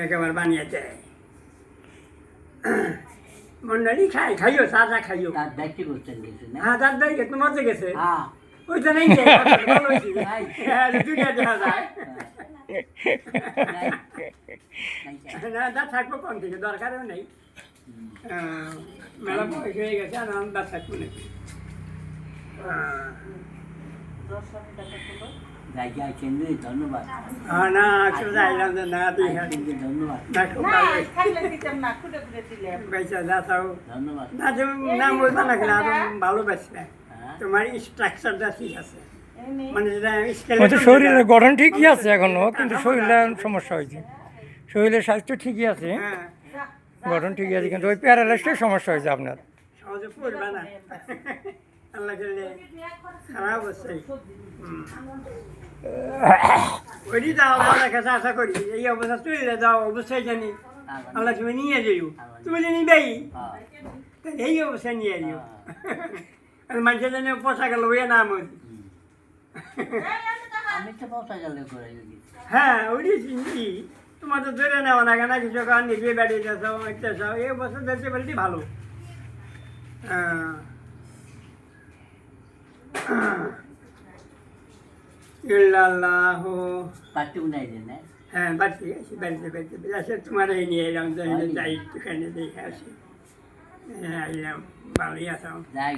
একেবারে বানিয়েছে মন্ডলী খাইও চা খাইও তার দেখতে করছেন কিছু না হ্যাঁ তার দাই গেছে মজা গেছে হ্যাঁ ওইটা নেই দুইটা দেখা যায় না দা থাকবো কোন থেকে দরকারও নেই মেলা বয়স হয়ে গেছে আর আমি দা থাকবো নাকি ধন্যবাদ না একটু যাইলাম না তুই ধন্যবাদ না খুব ভালো বেচা যা তাও ধন্যবাদ না তুমি নাম বলবা না কেন আরো ভালো বেচবে তোমার স্ট্রাকচারটা ঠিক আছে মানে যেটা হয়তো শরীরের গঠন ঠিকই আছে এখনো, কিন্তু শরীরে সমস্যা হয়েছে। শরীরের স্বাস্থ্য ঠিকই আছে, হ্যাঁ গঠন ঠিকই আছে, কিন্তু ওই প্যারালাইসটাই সমস্যা হয়েছে আপনার। সহজে পড়বে না আল্লাহ করলে খারাপ হচ্ছে ওইটি যাও আল্লাহ কাছে আশা করি এই অবস্থা চলে যাও অবস্থায় জানি আল্লাহ তুমি নিয়ে যাইও তুমি যে নিবেই এই অবস্থায় নিয়ে যাইও আর মানুষের জন্য পোষা গেল ওই নাম আমি তো পৌঁছা গেলে করে হ্যাঁ ওইটি চিন্তি তোমার তো ধরে নেওয়া না কেন কিছু কারণ নিজে বেড়িয়ে যাও একটা যাও এই অবস্থা দেখতে পারলে ভালো ইল্লাল্লাহ পার্টি উনাই দেন না হ্যাঁ বাড়তে গেছি বাড়িতে তোমার এই নিয়ে এলাম যাই একটুখানি দেখে আসি হ্যাঁ এলাম ভালোই আসাম যাই